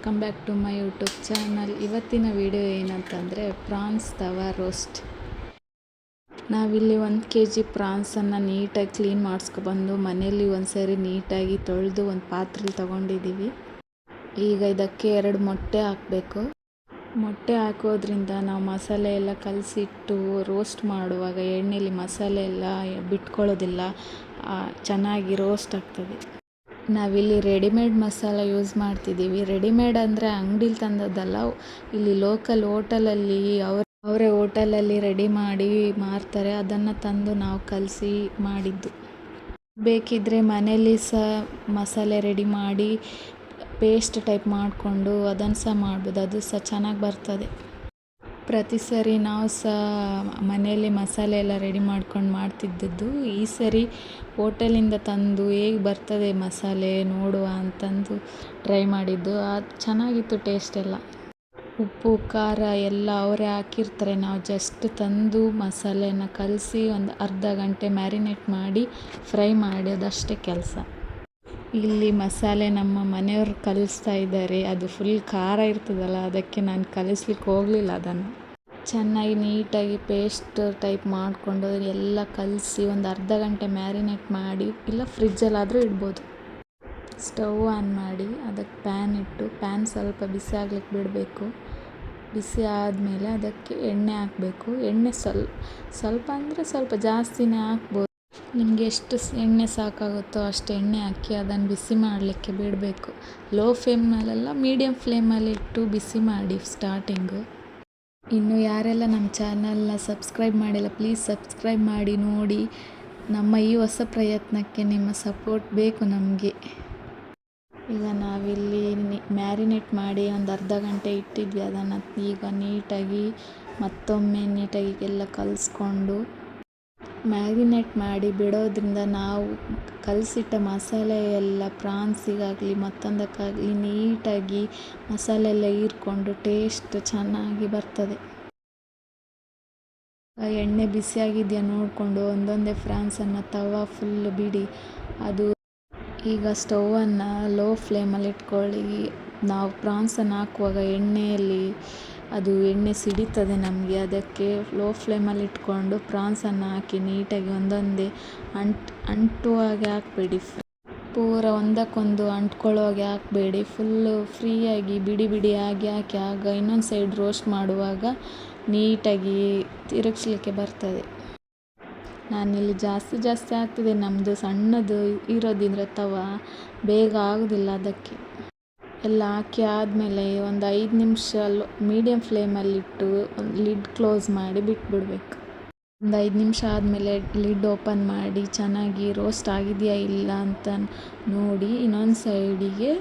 Welcome back to my YouTube channel. ಇವತ್ತಿನ video ಏನಂತಂದರೆ prawns tawa roast. ನಾವಿಲ್ಲಿ 1 kg ಪ್ರಾನ್ಸನ್ನು ನೀಟಾಗಿ ಕ್ಲೀನ್ ಮಾಡಿಸ್ಕೊಬಂದು ಮನೆಯಲ್ಲಿ ಒಂದು ಸರಿ ನೀಟಾಗಿ ತೊಳೆದು ಒಂದು ಪಾತ್ರೆ ತೊಗೊಂಡಿದ್ದೀವಿ. ಈಗ ಇದಕ್ಕೆ 2 ಮೊಟ್ಟೆ ಹಾಕಬೇಕು. ಮೊಟ್ಟೆ ಹಾಕೋದ್ರಿಂದ ನಾವು ಮಸಾಲೆ ಎಲ್ಲ ಕಲಸಿಟ್ಟು ರೋಸ್ಟ್ ಮಾಡುವಾಗ ಎಣ್ಣೆಲಿ ಮಸಾಲೆ ಎಲ್ಲ ಬಿಟ್ಕೊಳ್ಳೋದಿಲ್ಲ, ಚೆನ್ನಾಗಿ ರೋಸ್ಟ್ ಆಗ್ತದೆ. ನಾವಿಲ್ಲಿ ರೆಡಿಮೇಡ್ ಮಸಾಲ ಯೂಸ್ ಮಾಡ್ತಿದ್ದೀವಿ. ರೆಡಿಮೇಡ್ ಅಂದರೆ ಅಂಗಡಿಲಿ ತಂದದ್ದಲ್ಲ, ಇಲ್ಲಿ ಲೋಕಲ್ ಹೋಟೆಲಲ್ಲಿ ಅವರೇ ಹೋಟೆಲಲ್ಲಿ ರೆಡಿ ಮಾಡಿ ಮಾರ್ತಾರೆ, ಅದನ್ನು ತಂದು ನಾವು ಕಲಸಿ ಮಾಡಿದ್ದು. ಬೇಕಿದ್ದರೆ ಮನೆಯಲ್ಲಿ ಸಹ ಮಸಾಲೆ ರೆಡಿ ಮಾಡಿ ಪೇಸ್ಟ್ ಟೈಪ್ ಮಾಡಿಕೊಂಡು ಅದನ್ನು ಸಹ ಮಾಡ್ಬೋದು, ಅದು ಸಹ ಚೆನ್ನಾಗಿ ಬರ್ತದೆ. ಪ್ರತಿ ಸರಿ ನಾವು ಸಹ ಮನೆಯಲ್ಲಿ ಮಸಾಲೆ ಎಲ್ಲ ರೆಡಿ ಮಾಡ್ಕೊಂಡು ಮಾಡ್ತಿದ್ದದ್ದು. ಈ ಸರಿ ಹೋಟೆಲಿಂದ ತಂದು ಹೇಗೆ ಬರ್ತದೆ ಮಸಾಲೆ ನೋಡುವ ಅಂತಂದು ಟ್ರೈ ಮಾಡಿದ್ದು. ಅದು ಚೆನ್ನಾಗಿತ್ತು ಟೇಸ್ಟ್ ಎಲ್ಲ. ಉಪ್ಪು ಖಾರ ಎಲ್ಲ ಅವರೇ ಹಾಕಿರ್ತಾರೆ, ನಾವು ಜಸ್ಟ್ ತಂದು ಮಸಾಲೆನ ಕಲಸಿ ಒಂದು ಅರ್ಧ ಗಂಟೆ ಮ್ಯಾರಿನೇಟ್ ಮಾಡಿ ಫ್ರೈ ಮಾಡೋದಷ್ಟೇ ಕೆಲಸ. ಇಲ್ಲಿ ಮಸಾಲೆ ನಮ್ಮ ಮನೆಯವರು ಕಲಿಸ್ತಾ ಇದ್ದಾರೆ. ಅದು ಫುಲ್ ಖಾರ ಇರ್ತದಲ್ಲ, ಅದಕ್ಕೆ ನಾನು ಕಲಿಸ್ಲಿಕ್ಕೆ ಹೋಗಲಿಲ್ಲ. ಅದನ್ನು ಚೆನ್ನಾಗಿ ನೀಟಾಗಿ ಪೇಸ್ಟ್ ಟೈಪ್ ಮಾಡಿಕೊಂಡು ಎಲ್ಲ ಕಲಸಿ ಒಂದು ಅರ್ಧ ಗಂಟೆ ಮ್ಯಾರಿನೇಟ್ ಮಾಡಿ, ಇಲ್ಲ ಫ್ರಿಜ್ಜಲ್ಲಾದರೂ ಇಡ್ಬೋದು. ಸ್ಟವ್ ಆನ್ ಮಾಡಿ ಅದಕ್ಕೆ ಪ್ಯಾನ್ ಇಟ್ಟು, ಪ್ಯಾನ್ ಸ್ವಲ್ಪ ಬಿಸಿ ಆಗ್ಲಿಕ್ಕೆ ಬಿಡಬೇಕು. ಬಿಸಿ ಆದಮೇಲೆ ಅದಕ್ಕೆ ಎಣ್ಣೆ ಹಾಕಬೇಕು. ಎಣ್ಣೆ ಸ್ವಲ್ಪ ಅಂದರೆ ಸ್ವಲ್ಪ ಜಾಸ್ತಿನೇ ಹಾಕ್ಬೋದು. ನಿಮಗೆ ಎಷ್ಟು ಎಣ್ಣೆ ಸಾಕಾಗುತ್ತೋ ಅಷ್ಟು ಎಣ್ಣೆ ಹಾಕಿ ಅದನ್ನು ಬಿಸಿ ಮಾಡಲಿಕ್ಕೆ ಬಿಡಬೇಕು. ಲೋ ಫ್ಲೇಮ್ನಲ್ಲೆಲ್ಲ ಮೀಡಿಯಮ್ ಫ್ಲೇಮಲ್ಲಿ ಇಟ್ಟು ಬಿಸಿ ಮಾಡಿ ಸ್ಟಾರ್ಟಿಂಗು. ಇನ್ನು ಯಾರೆಲ್ಲ ನಮ್ಮ ಚಾನಲ್ನ ಸಬ್ಸ್ಕ್ರೈಬ್ ಮಾಡಿಲ್ಲ, ಪ್ಲೀಸ್ ಸಬ್ಸ್ಕ್ರೈಬ್ ಮಾಡಿ ನೋಡಿ. ನಮ್ಮ ಈ ಹೊಸ ಪ್ರಯತ್ನಕ್ಕೆ ನಿಮ್ಮ ಸಪೋರ್ಟ್ ಬೇಕು ನಮಗೆ. ಈಗ ನಾವಿಲ್ಲಿ ಮ್ಯಾರಿನೇಟ್ ಮಾಡಿ ಒಂದು ಅರ್ಧ ಗಂಟೆ ಇಟ್ಟಿದ್ವಿ. ಅದನ್ನು ಈಗ ನೀಟಾಗಿ ಮತ್ತೊಮ್ಮೆ ನೀಟಾಗಿ ಎಲ್ಲ ಕಲಿಸ್ಕೊಂಡು ಮ್ಯಾರಿನೇಟ್ ಮಾಡಿ ಬಿಡೋದ್ರಿಂದ ನಾವು ಕಲಸಿಟ್ಟ ಮಸಾಲೆ ಎಲ್ಲ ಪ್ರಾನ್ಸಿಗಾಗಲಿ ಮತ್ತೊಂದಕ್ಕಾಗಲಿ ನೀಟಾಗಿ ಮಸಾಲೆ ಎಲ್ಲ ಹೀರ್ಕೊಂಡು ಟೇಸ್ಟ್ ಚೆನ್ನಾಗಿ ಬರ್ತದೆ. ಎಣ್ಣೆ ಬಿಸಿಯಾಗಿದೆಯಾ ನೋಡಿಕೊಂಡು ಒಂದೊಂದೇ ಪ್ರಾನ್ಸನ್ನು ತವಾ ಫುಲ್ ಬಿಡಿ. ಅದು ಈಗ ಸ್ಟವನ್ನು ಲೋ ಫ್ಲೇಮಲ್ಲಿ ಇಟ್ಕೊಳ್ಳಿ. ನಾವು ಪ್ರಾನ್ಸನ್ನು ಹಾಕುವಾಗ ಎಣ್ಣೆಯಲ್ಲಿ ಅದು ಎಣ್ಣೆ ಸಿಡಿತದೆ ನಮಗೆ, ಅದಕ್ಕೆ ಲೋ ಫ್ಲೇಮಲ್ಲಿ ಇಟ್ಕೊಂಡು ಪ್ರಾನ್ಸನ್ನು ಹಾಕಿ ನೀಟಾಗಿ ಒಂದೊಂದೇ ಅಂಟುವಾಗೆ ಹಾಕಬೇಡಿ. ಪೂರ ಒಂದಕ್ಕೊಂದು ಅಂಟ್ಕೊಳ್ಳೋಗೆ ಹಾಕಬೇಡಿ. ಫುಲ್ಲು ಫ್ರೀಯಾಗಿ ಬಿಡಿ ಬಿಡಿಯಾಗಿ ಹಾಕಿ, ಆಗ ಇನ್ನೊಂದು ಸೈಡ್ ರೋಸ್ಟ್ ಮಾಡುವಾಗ ನೀಟಾಗಿ ತಿರುಗಿಸ್ಲಿಕ್ಕೆ ಬರ್ತದೆ. ನಾನಿಲ್ಲಿ ಜಾಸ್ತಿ ಹಾಕ್ತಿದ್ದೆ, ನಮ್ಮದು ಸಣ್ಣದು ಇರೋದ್ರಿಂದ ತವಾ ಬೇಗ ಆಗೋದಿಲ್ಲ. ಅದಕ್ಕೆ ಎಲ್ಲ ಹಾಕಿ ಆದಮೇಲೆ ಒಂದು 5 ನಿಮಿಷ ಮೀಡಿಯಮ್ ಫ್ಲೇಮಲ್ಲಿಟ್ಟು ಲಿಡ್ ಕ್ಲೋಸ್ ಮಾಡಿ ಬಿಟ್ಬಿಡ್ಬೇಕು. ಒಂದು 5 ನಿಮಿಷ ಆದಮೇಲೆ ಲಿಡ್ ಓಪನ್ ಮಾಡಿ ಚೆನ್ನಾಗಿ ರೋಸ್ಟ್ ಆಗಿದೆಯಾ ಇಲ್ಲ ಅಂತ ನೋಡಿ ಇನ್ನೊಂದು ಸೈಡಿಗೆ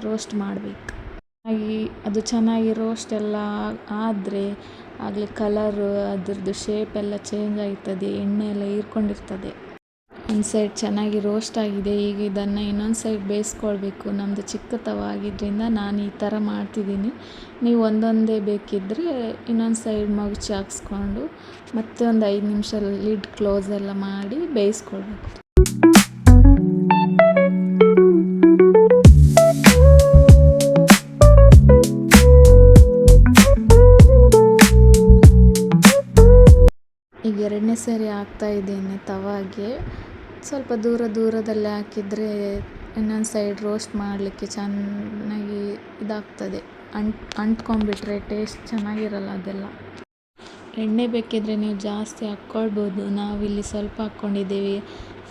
ರೋಸ್ಟ್ ಮಾಡಬೇಕು. ಅದು ಚೆನ್ನಾಗಿ ರೋಸ್ಟ್ ಎಲ್ಲ ಆದರೆ ಆಗಲೇ ಕಲರು ಅದ್ರದ್ದು ಶೇಪ್ ಎಲ್ಲ ಚೇಂಜ್ ಆಗ್ತದೆ, ಎಣ್ಣೆ ಎಲ್ಲ ಹೀರ್ಕೊಂಡಿರ್ತದೆ. ಒಂದು ಸೈಡ್ ಚೆನ್ನಾಗಿ ರೋಸ್ಟ್ ಆಗಿದೆ. ಈಗ ಇದನ್ನು ಇನ್ನೊಂದು ಸೈಡ್ ಬೇಯಿಸ್ಕೊಳ್ಬೇಕು. ನಮ್ಮದು ಚಿಕ್ಕ ತವಾ ಆಗಿದ್ದರಿಂದ ನಾನು ಈ ಥರ ಮಾಡ್ತಿದ್ದೀನಿ. ನೀವು ಒಂದೊಂದೇ ಬೇಕಿದ್ದರೆ ಇನ್ನೊಂದು ಸೈಡ್ ಮಗುಚಿ ಹಾಕ್ಸ್ಕೊಂಡು ಮತ್ತೆ ಒಂದು 5 ನಿಮಿಷ ಲಿಡ್ ಕ್ಲೋಸ್ ಎಲ್ಲ ಮಾಡಿ ಬೇಯಿಸ್ಕೊಳ್ಬೇಕು. ಈಗ 2ನೇ ಸರಿ ಹಾಕ್ತಾ ಇದ್ದೇನೆ ತವಾಗೆ. ಸ್ವಲ್ಪ ದೂರದಲ್ಲೇ ಹಾಕಿದರೆ ಇನ್ನೊಂದು ಸೈಡ್ ರೋಸ್ಟ್ ಮಾಡಲಿಕ್ಕೆ ಚೆನ್ನಾಗಿ ಇದಾಗ್ತದೆ. ಅಂಟ್ಕೊಂಡ್ಬಿಟ್ರೆ ಟೇಸ್ಟ್ ಚೆನ್ನಾಗಿರಲ್ಲ ಅದೆಲ್ಲ. ಎಣ್ಣೆ ಬೇಕಿದ್ದರೆ ನೀವು ಜಾಸ್ತಿ ಹಾಕ್ಕೊಳ್ಬೋದು. ನಾವಿಲ್ಲಿ ಸ್ವಲ್ಪ ಹಾಕ್ಕೊಂಡಿದ್ದೇವೆ,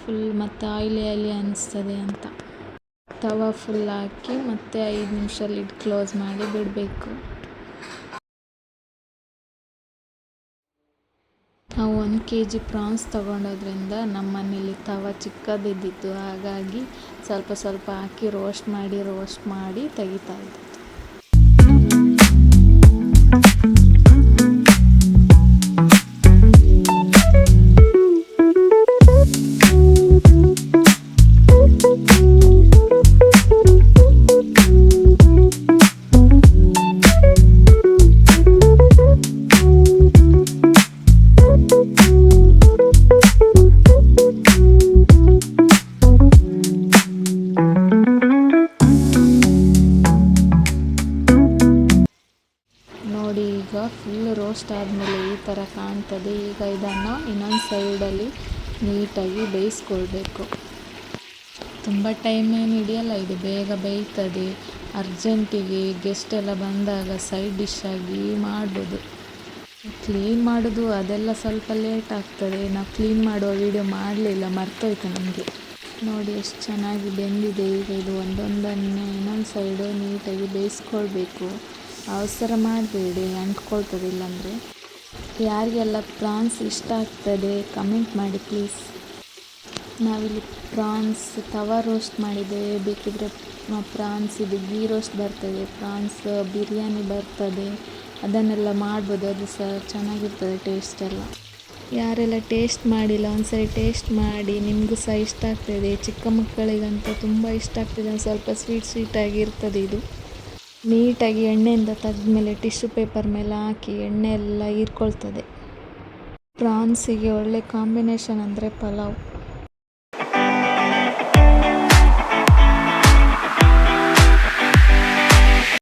ಫುಲ್ ಮತ್ತು ಆಯಿಲಿ ಅನ್ನಿಸ್ತದೆ ಅಂತ. ತವಾ ಫುಲ್ ಹಾಕಿ ಮತ್ತೆ 5 ನಿಮಿಷ ಲಿಡ್ ಕ್ಲೋಸ್ ಮಾಡಿ ಬಿಡಬೇಕು. ನಾವು 1 kg ಪ್ರಾನ್ಸ್ ತೊಗೊಂಡೋದ್ರಿಂದ ನಮ್ಮ ಮನೇಲಿ ತವಾ ಚಿಕ್ಕದಿದ್ದಿತ್ತು, ಹಾಗಾಗಿ ಸ್ವಲ್ಪ ಹಾಕಿ ರೋಸ್ಟ್ ಮಾಡಿ ತೆಗಿತಾ ಇದ್ದೆ. ರೋಸ್ಟ್ ಆದಮೇಲೆ ಈ ಥರ ಕಾಣ್ತದೆ. ಈಗ ಇದನ್ನು ಇನ್ನೊಂದು ಸೈಡಲ್ಲಿ ನೀಟಾಗಿ ಬೇಯಿಸ್ಕೊಳ್ಬೇಕು. ತುಂಬ ಟೈಮ್ ಏನು ಹಿಡಿಯಲ್ಲ, ಇದು ಬೇಗ ಬೇಯ್ತದೆ. ಅರ್ಜೆಂಟಿಗೆ ಗೆಸ್ಟ್ ಎಲ್ಲ ಬಂದಾಗ ಸೈಡ್ ಡಿಶ್ ಆಗಿ ಮಾಡ್ಬೋದು. ಕ್ಲೀನ್ ಮಾಡೋದು ಅದೆಲ್ಲ ಸ್ವಲ್ಪ ಲೇಟ್ ಆಗ್ತದೆ. ನಾವು ಕ್ಲೀನ್ ಮಾಡುವ ವಿಡಿಯೋ ಮಾಡಲಿಲ್ಲ, ಮರ್ತೋಯ್ತು ನಮಗೆ. ನೋಡಿ ಎಷ್ಟು ಚೆನ್ನಾಗಿ ಬೆಂದಿದೆ. ಈಗ ಇದು ಒಂದೊಂದನ್ನೇ ಇನ್ನೊಂದು ಸೈಡು ನೀಟಾಗಿ ಬೇಯಿಸ್ಕೊಳ್ಬೇಕು. ಅವಸರ ಮಾಡಬೇಡಿ, ಅಂಟ್ಕೊಳ್ತದೆ ಇಲ್ಲಾಂದರೆ. ಯಾರಿಗೆಲ್ಲ ಪ್ರಾನ್ಸ್ ಇಷ್ಟ ಆಗ್ತದೆ ಕಮೆಂಟ್ ಮಾಡಿ ಪ್ಲೀಸ್. ನಾವಿಲ್ಲಿ ಪ್ರಾನ್ಸ್ ತವಾ ರೋಸ್ಟ್ ಮಾಡಿದ್ದೇವೆ. ಬೇಕಿದ್ರೆ ಪ್ರಾನ್ಸ್ ಇದು ಗೀ ರೋಸ್ಟ್ ಬರ್ತದೆ, ಪ್ರಾನ್ಸ್ ಬಿರಿಯಾನಿ ಬರ್ತದೆ, ಅದನ್ನೆಲ್ಲ ಮಾಡ್ಬೋದು. ಅದು ಸಹ ಚೆನ್ನಾಗಿರ್ತದೆ ಟೇಸ್ಟ್ ಎಲ್ಲ. ಯಾರೆಲ್ಲ ಟೇಸ್ಟ್ ಮಾಡಿಲ್ಲ ಒಂದ್ಸರಿ ಟೇಸ್ಟ್ ಮಾಡಿ, ನಿಮಗೂ ಸಹ ಇಷ್ಟ ಆಗ್ತದೆ. ಚಿಕ್ಕ ಮಕ್ಕಳಿಗಂತೂ ತುಂಬ ಇಷ್ಟ ಆಗ್ತದೆ. ಸ್ವಲ್ಪ ಸ್ವೀಟಾಗಿರ್ತದೆ ಇದು. ನೀಟಾಗಿ ಎಣ್ಣೆಯಿಂದ ತೆಗೆದ್ಮೇಲೆ ಟಿಶ್ಯೂ ಪೇಪರ್ ಮೇಲೆ ಹಾಕಿ ಎಣ್ಣೆ ಎಲ್ಲ ಹೀರ್ಕೊಳ್ತದೆ. ಪ್ರಾನ್ಸಿಗೆ ಒಳ್ಳೆ ಕಾಂಬಿನೇಷನ್ ಅಂದರೆ ಪಲಾವ್.